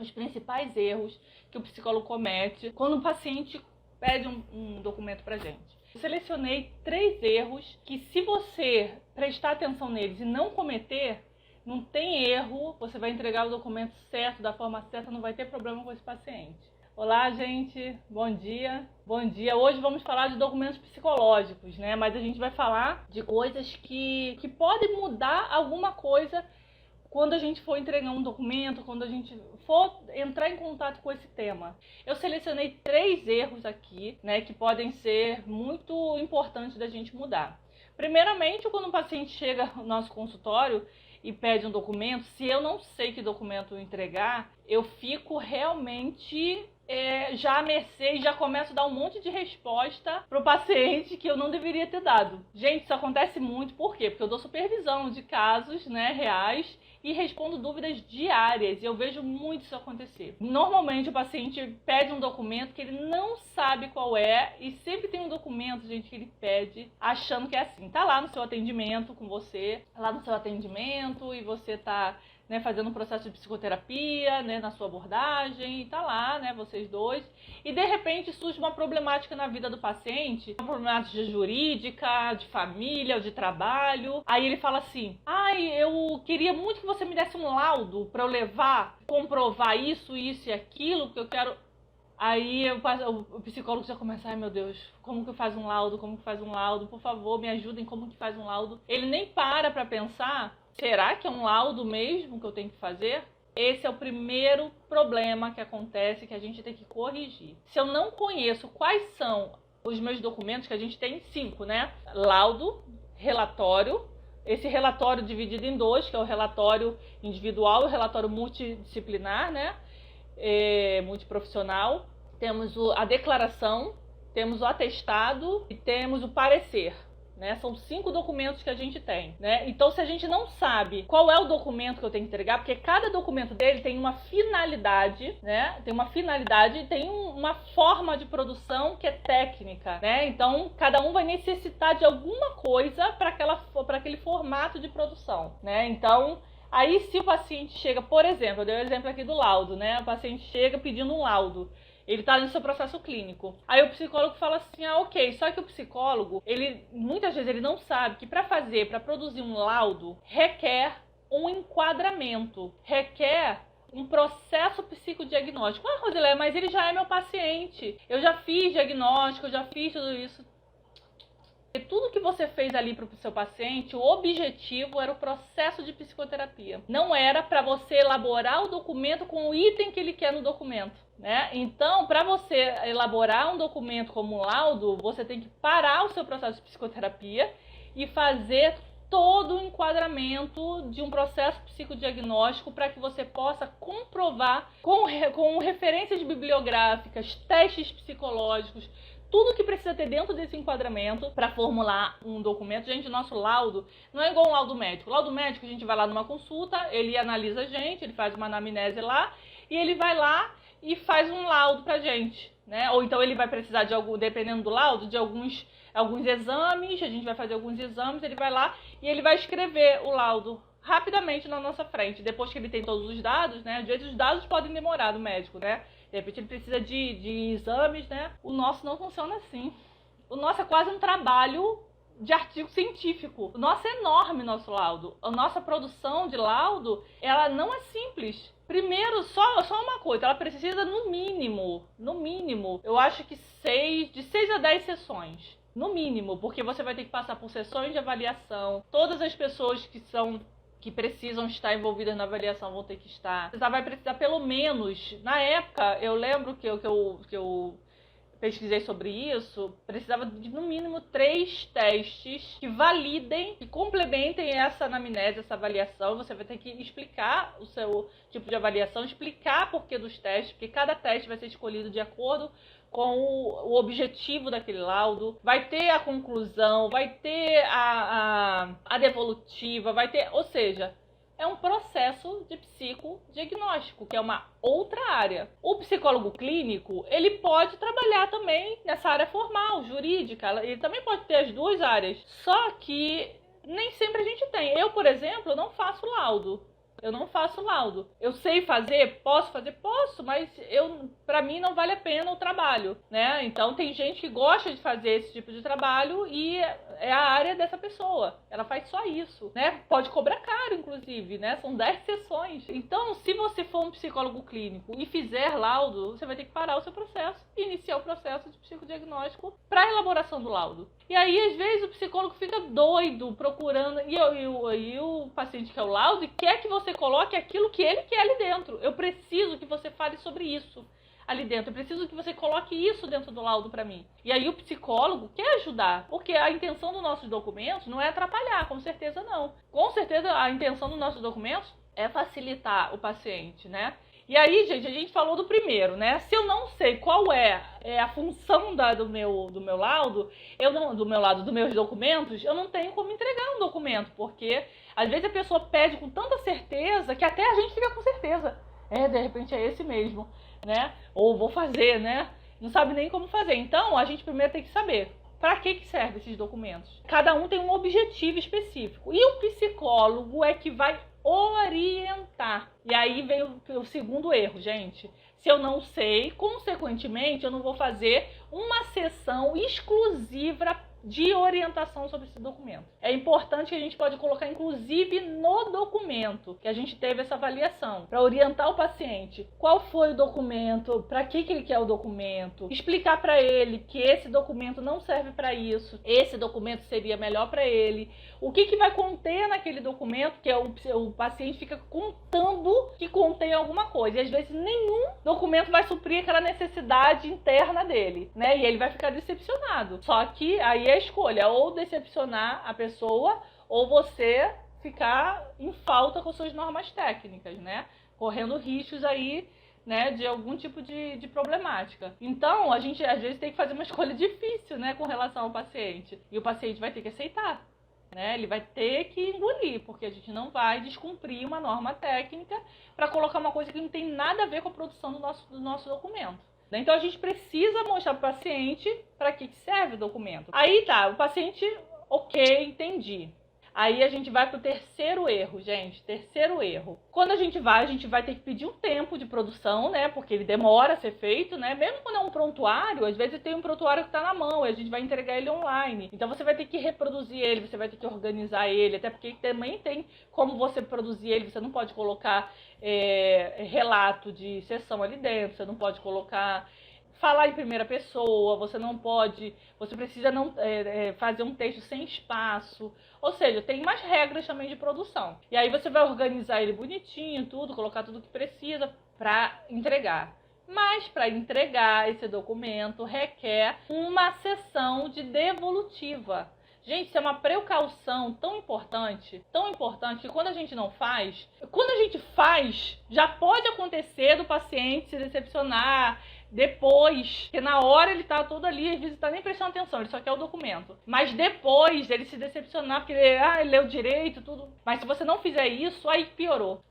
os principais erros que o psicólogo comete quando o paciente pede um documento pra gente. Eu selecionei 3 erros que, se você prestar atenção neles e não cometer, não tem erro, você vai entregar o documento certo, da forma certa, não vai ter problema com esse paciente. Olá, gente, bom dia. Bom dia. Hoje vamos falar de documentos psicológicos, né? Mas a gente vai falar de coisas que podem mudar alguma coisa quando a gente for entregar um documento, quando a gente for entrar em contato com esse tema. Eu selecionei 3 erros aqui, né, que podem ser muito importantes da gente mudar. Primeiramente, quando um paciente chega no nosso consultório e pede um documento, se eu não sei que documento entregar, eu fico realmente já à mercê e já começo a dar um monte de resposta pro paciente que eu não deveria ter dado. Gente, isso acontece muito, por quê? Porque eu dou supervisão de casos, né, reais, e respondo dúvidas diárias, e eu vejo muito isso acontecer. Normalmente o paciente pede um documento que ele não sabe qual é, e sempre tem um documento, gente, que ele pede achando que é assim. Tá lá no seu atendimento com você, lá no seu atendimento, e você tá, né, fazendo um processo de psicoterapia, né, na sua abordagem, e tá lá, né, vocês dois, e de repente surge uma problemática na vida do paciente, uma problemática jurídica, de família, ou de trabalho. Aí ele fala assim: eu queria muito que você me desse um laudo para eu levar, comprovar isso e aquilo, que eu quero. Aí o psicólogo já começa: ai meu Deus, como que faz um laudo, por favor, me ajudem, como que faz um laudo. Ele nem para pensar: será que é um laudo mesmo que eu tenho que fazer? Esse é o primeiro problema que acontece, que a gente tem que corrigir. Se eu não conheço quais são os meus documentos, que a gente tem 5, né? Laudo, relatório, esse relatório dividido em 2, que é o relatório individual e o relatório multidisciplinar, né? Multiprofissional. Temos a declaração, temos o atestado e temos o parecer. Né? São 5 documentos que a gente tem, né? Então, se a gente não sabe qual é o documento que eu tenho que entregar, porque cada documento dele tem uma finalidade, né? Tem uma finalidade e tem uma forma de produção que é técnica, né? Então, cada um vai necessitar de alguma coisa para aquele formato de produção, né? Então, aí se o paciente chega, por exemplo, eu dei o exemplo aqui do laudo, né? O paciente chega pedindo um laudo. Ele está no seu processo clínico. Aí o psicólogo fala assim: ok, só que o psicólogo, muitas vezes ele não sabe que para produzir um laudo, requer um enquadramento, requer um processo psicodiagnóstico. Rosilé, mas ele já é meu paciente, eu já fiz diagnóstico, eu já fiz tudo isso. E tudo que você fez ali para o seu paciente, o objetivo era o processo de psicoterapia. Não era para você elaborar o documento com o item que ele quer no documento, né? Então, para você elaborar um documento como um laudo, você tem que parar o seu processo de psicoterapia e fazer todo o enquadramento de um processo psicodiagnóstico para que você possa comprovar com referências bibliográficas, testes psicológicos, tudo que precisa ter dentro desse enquadramento para formular um documento. Gente, nosso laudo não é igual um laudo médico. O laudo médico, a gente vai lá numa consulta, ele analisa a gente, ele faz uma anamnese lá, e ele vai lá e faz um laudo pra gente, né? Ou então ele vai precisar de dependendo do laudo, de alguns exames, a gente vai fazer alguns exames, ele vai lá e ele vai escrever o laudo rapidamente na nossa frente. Depois que ele tem todos os dados, né? Às vezes os dados podem demorar do médico, né? De repente ele precisa de exames, né? O nosso não funciona assim. O nosso é quase um trabalho de artigo científico. O nosso é enorme, nosso laudo. A nossa produção de laudo, ela não é simples. Primeiro, só uma coisa, ela precisa no mínimo, eu acho que de 6 a 10 sessões. No mínimo, porque você vai ter que passar por sessões de avaliação. Todas as pessoas que precisam estar envolvidas na avaliação vão ter que estar. Você vai precisar pelo menos, na época, eu lembro que eu pesquisei sobre isso, precisava de no mínimo 3 testes que validem, que complementem essa anamnese, essa avaliação. Você vai ter que explicar o seu tipo de avaliação, explicar porquê dos testes, porque cada teste vai ser escolhido de acordo com o objetivo daquele laudo. Vai ter a conclusão, vai ter a devolutiva, vai ter, ou seja, é um processo de psicodiagnóstico, que é uma outra área. O psicólogo clínico, ele pode trabalhar também nessa área formal, jurídica, ele também pode ter as 2 áreas, só que nem sempre a gente tem. Eu, por exemplo, não faço laudo. eu não faço laudo. Eu sei fazer? Posso fazer? Posso, mas pra mim não vale a pena o trabalho, né? Então tem gente que gosta de fazer esse tipo de trabalho e é a área dessa pessoa. Ela faz só isso, né? Pode cobrar caro, inclusive, né? São 10 sessões. Então, se você for um psicólogo clínico e fizer laudo, você vai ter que parar o seu processo e iniciar o processo de psicodiagnóstico para elaboração do laudo. E aí, às vezes, o psicólogo fica doido procurando, e o paciente quer o laudo e quer que você coloque aquilo que ele quer ali dentro. Eu preciso que você fale sobre isso ali dentro. Eu preciso que você coloque isso dentro do laudo para mim. E aí o psicólogo quer ajudar, porque a intenção dos nossos documentos não é atrapalhar, com certeza não. Com certeza a intenção dos nossos documentos é facilitar o paciente, né? E aí, gente, a gente falou do primeiro, né? Se eu não sei qual é a função do meu laudo, dos meus documentos, eu não tenho como entregar um documento, porque às vezes a pessoa pede com tanta certeza que até a gente fica com certeza. De repente é esse mesmo, né? Ou vou fazer, né? Não sabe nem como fazer. Então, a gente primeiro tem que saber para que servem esses documentos. Cada um tem um objetivo específico. E o psicólogo é que vai orientar. E aí vem o segundo erro, gente. Se eu não sei, consequentemente, eu não vou fazer uma sessão exclusiva de orientação sobre esse documento. É importante que a gente pode colocar, inclusive, no documento, que a gente teve essa avaliação, para orientar o paciente qual foi o documento, para que ele quer o documento, explicar para ele que esse documento não serve para isso, esse documento seria melhor para ele, o que vai conter naquele documento, que o paciente fica contando que contém alguma coisa, e às vezes nenhum documento vai suprir aquela necessidade interna dele, né? E ele vai ficar decepcionado. Só que aí a escolha, ou decepcionar a pessoa, ou você ficar em falta com suas normas técnicas, né? Correndo riscos aí, né, de algum tipo de problemática. Então, a gente às vezes tem que fazer uma escolha difícil, né, com relação ao paciente. E o paciente vai ter que aceitar, né? Ele vai ter que engolir, porque a gente não vai descumprir uma norma técnica para colocar uma coisa que não tem nada a ver com a produção do nosso documento. Então a gente precisa mostrar para o paciente para que serve o documento. Aí tá, o paciente, ok, entendi. Aí a gente vai pro terceiro erro, gente. Terceiro erro. Quando a gente vai ter que pedir um tempo de produção, né? Porque ele demora a ser feito, né? Mesmo quando é um prontuário, às vezes tem um prontuário que tá na mão e a gente vai entregar ele online. Então você vai ter que reproduzir ele, você vai ter que organizar ele, até porque também tem como você produzir ele. Você não pode colocar relato de sessão ali dentro, você não pode colocar... falar em primeira pessoa, você não pode, você precisa fazer um texto sem espaço, ou seja, tem umas regras também de produção. E aí você vai organizar ele bonitinho, tudo, colocar tudo que precisa para entregar. Mas para entregar esse documento requer uma sessão de devolutiva. Gente, isso é uma precaução tão importante que quando a gente não faz, quando a gente faz, já pode acontecer do paciente se decepcionar depois, porque na hora ele tá todo ali, às vezes tá nem prestando atenção, ele só quer o documento. Mas depois ele se decepcionar, porque ele leu direito, tudo. Mas se você não fizer isso, aí piorou.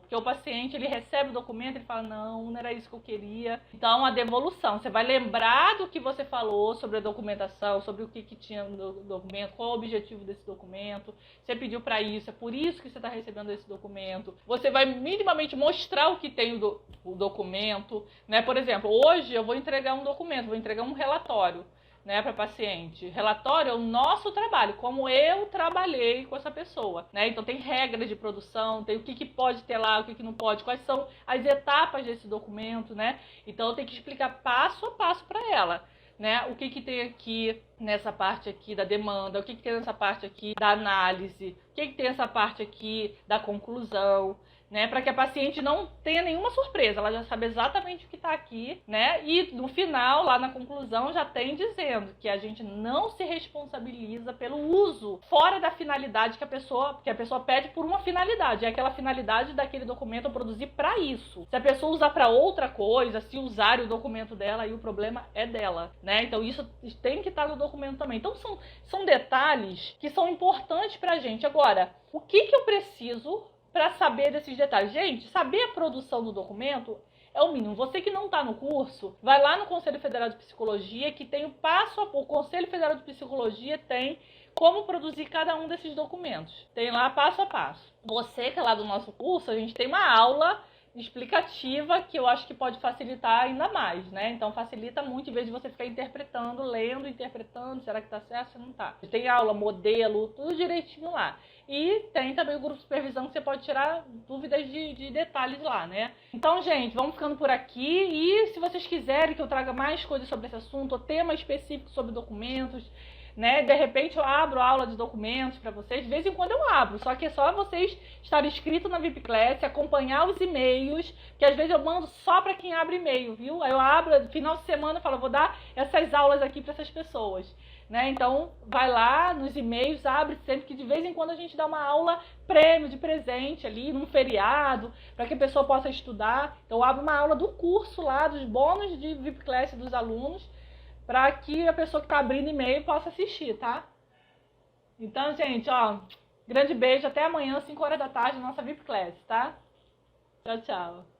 Porque o paciente, ele recebe o documento, ele fala, não era isso que eu queria. Então, a devolução, você vai lembrar do que você falou sobre a documentação, sobre o que tinha no documento, qual o objetivo desse documento, você pediu para isso, é por isso que você está recebendo esse documento. Você vai minimamente mostrar o que tem o documento, né? Por exemplo, hoje eu vou entregar um documento, vou entregar um relatório, né, para paciente. Relatório é o nosso trabalho, como eu trabalhei com essa pessoa, né? Então tem regras de produção, tem o que pode ter lá, o que não pode, quais são as etapas desse documento, né? Então eu tenho que explicar passo a passo para ela, né? O que tem aqui nessa parte aqui da demanda, o que tem nessa parte aqui da análise, o que tem essa parte aqui da conclusão, né, para que a paciente não tenha nenhuma surpresa, ela já sabe exatamente o que está aqui, né, e no final, lá na conclusão, já tem dizendo que a gente não se responsabiliza pelo uso fora da finalidade que a pessoa pede por uma finalidade, é aquela finalidade daquele documento eu produzir para isso. Se a pessoa usar para outra coisa, se usar o documento dela, aí o problema é dela, né, então isso tem que estar no documento também. Então são detalhes que são importantes para a gente. Agora, o que eu preciso para saber desses detalhes. Gente, saber a produção do documento é o mínimo. Você que não está no curso, vai lá no Conselho Federal de Psicologia, que tem o Conselho Federal de Psicologia tem como produzir cada um desses documentos. Tem lá passo a passo. Você que é lá do nosso curso, a gente tem uma aula explicativa que eu acho que pode facilitar ainda mais, né? Então facilita muito em vez de você ficar interpretando, lendo, interpretando, será que tá certo, se não tá. Tem aula, modelo, tudo direitinho lá. E tem também o grupo de supervisão que você pode tirar dúvidas de detalhes lá, né? Então, gente, vamos ficando por aqui. E se vocês quiserem que eu traga mais coisas sobre esse assunto, ou tema específico sobre documentos, né? De repente eu abro aula de documentos para vocês, de vez em quando eu abro, só que é só vocês estarem inscritos na VIP Class, acompanhar os e-mails, que às vezes eu mando só para quem abre e-mail, viu? Aí eu abro, final de semana eu falo, vou dar essas aulas aqui para essas pessoas, né? Então vai lá nos e-mails, abre sempre, que de vez em quando a gente dá uma aula prêmio de presente ali, num feriado, para que a pessoa possa estudar. Então eu abro uma aula do curso lá, dos bônus de VIP Class dos alunos, para que a pessoa que está abrindo e-mail possa assistir, tá? Então, gente, ó, grande beijo, até amanhã, 5 horas da tarde, nossa VIP Class, tá? Tchau, tchau.